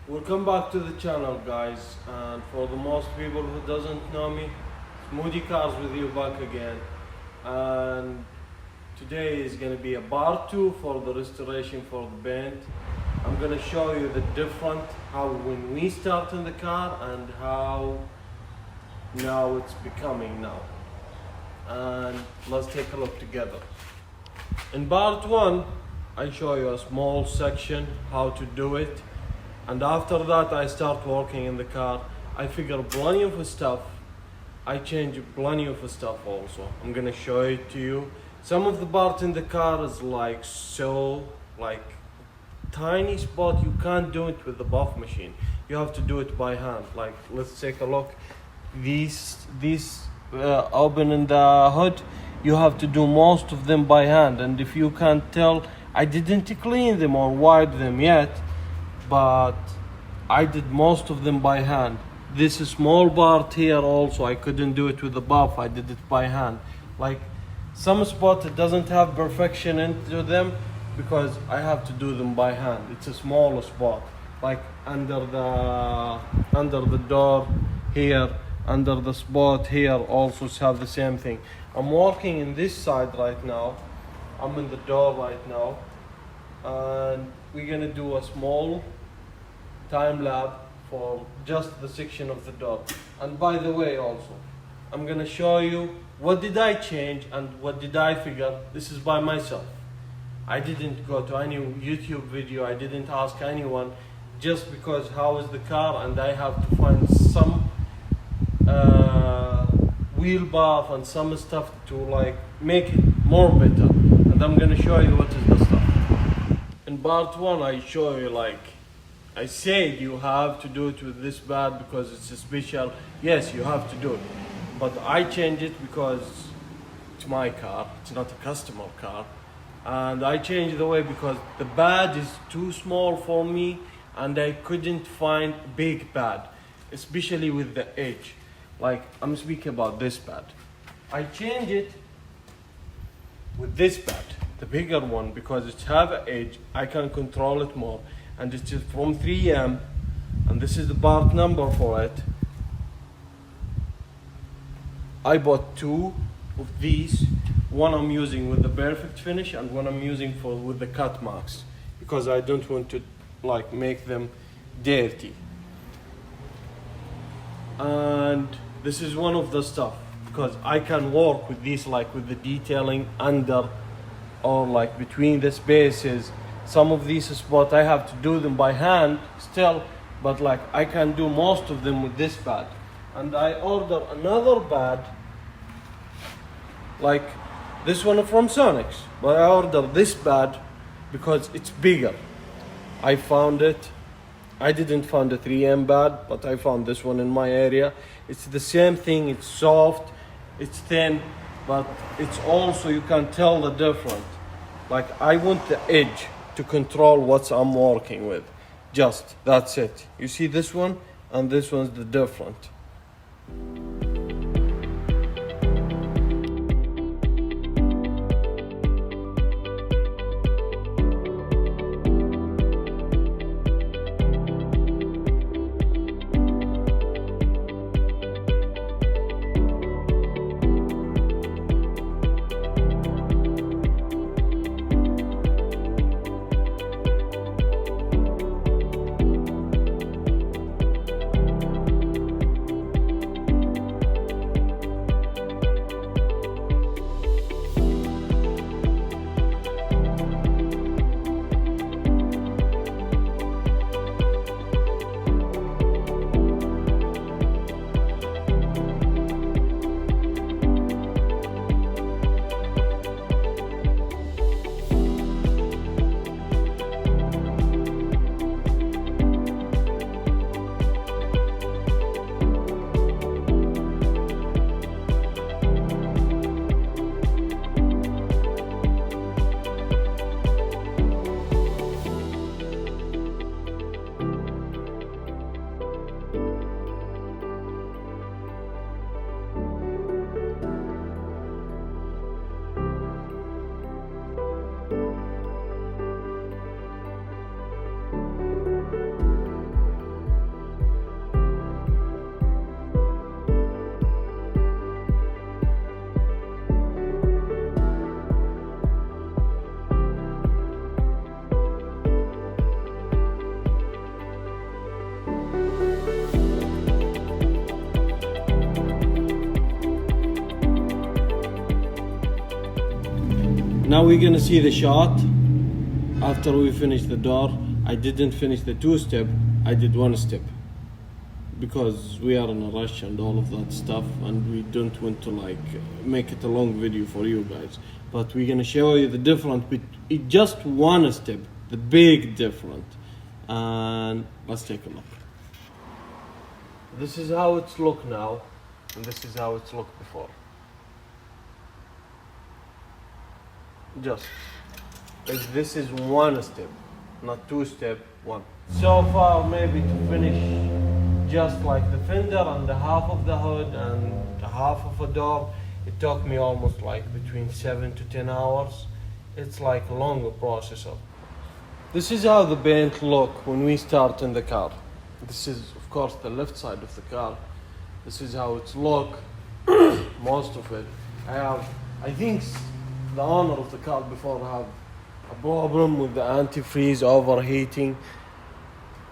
Welcome back to the channel, guys. And for the most people who doesn't know me, Moody Cars with you back again. And today is gonna be a part 2 for the restoration for the band. I'm gonna show you the different how when we start in the car and how now it's becoming now. And let's take a look together. In part 1, I show you a small section how to do it. And after that, I start working in the car. I figure plenty of stuff. I change plenty of stuff also. I'm gonna show it to you. Some of the parts in the car is like tiny spot. You can't do it with the buff machine. You have to do it by hand. Like, let's take a look. These opening the hood, you have to do most of them by hand. And if you can't tell, I didn't clean them or wipe them yet, but I did most of them by hand. This small part here also, I couldn't do it with the buff, I did it by hand. Like some spots it doesn't have perfection into them because I have to do them by hand. It's a small spot, like under the door here, under the spot here also have the same thing. I'm working in this side right now. I'm in the door right now, and we're gonna do a small time lapse for just the section of the door. And by the way also, I'm gonna show you what did I change and what did I figure. This is by myself. I didn't go to any YouTube video, I didn't ask anyone, just because how is the car and I have to find some wheel bath and some stuff to like make it more better. And I'm gonna show you what is the stuff. In part 1 I show you, like I said, you have to do it with this pad because it's a special. Yes, you have to do it, but I change it because it's my car, it's not a customer car. And I changed the way because the pad is too small for me and I couldn't find big pad, especially with the edge. Like I'm speaking about this pad. I change it with this pad, the bigger one, because it have an edge. I can control it more, and it's just from 3M, and this is the part number for it. I bought 2 of these. One I'm using with the perfect finish, and one I'm using with the cut marks, because I don't want to like make them dirty. And this is one of the stuff, because I can work with these, like with the detailing under or like between the spaces. Some of these spots I have to do them by hand still, but like I can do most of them with this pad. And I order another pad, like this one from Sonax, but I ordered this pad because it's bigger. I found it. I didn't find a 3M pad, but I found this one in my area. It's the same thing. It's soft, it's thin, but it's also, you can tell the difference. Like I want the edge to control what I'm working with. Just that's it. You see this one and this one's the different. Now we're gonna see the shot after we finish the door. I didn't finish the 2-step, I did 1-step because we are in a rush and all of that stuff, and we don't want to like make it a long video for you guys, but we're gonna show you the difference. It just 1-step, the big difference, and let's take a look. This is how it's look now, and this is how it's looked before. Just like this is 1-step, not 2-step, 1. So far, maybe to finish just like the fender and the half of the hood and the half of a door, it took me almost like between 7 to 10 hours. It's like a longer process. This is how the paint look when we start in the car. This is of course the left side of the car. This is how it's look. Most of it. I think the owner of the car before have a problem with the antifreeze overheating.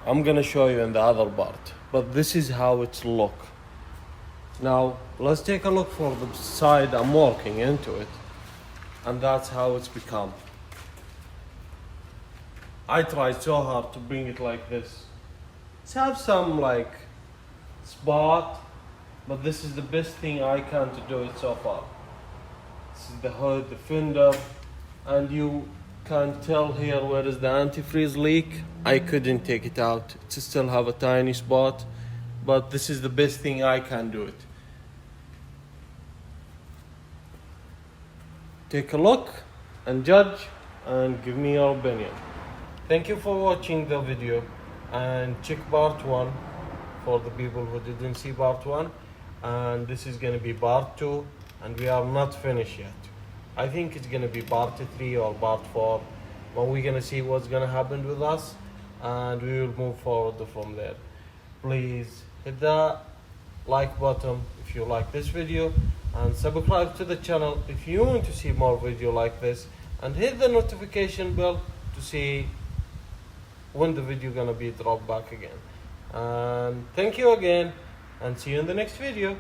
I'm gonna show you in the other part, but this is how it's look. Now let's take a look for the side I'm working into it, and that's how it's become. I tried so hard to bring it like this. Let's have some like spot, but this is the best thing I can to do it so far. This is the hood, the fender, and you can tell here where is the antifreeze leak. I couldn't take it out. It still have a tiny spot, but this is the best thing I can do it. Take a look and judge and give me your opinion. Thank you for watching the video, and check part 1 for the people who didn't see part 1, and this is going to be part 2, and we are not finished yet. I think it's going to be part 3 or part 4, but we're going to see what's going to happen with us, and we will move forward from there. Please hit the like button if you like this video, and subscribe to the channel if you want to see more video like this, and hit the notification bell to see when the video gonna be dropped back again. And thank you again, and see you in the next video.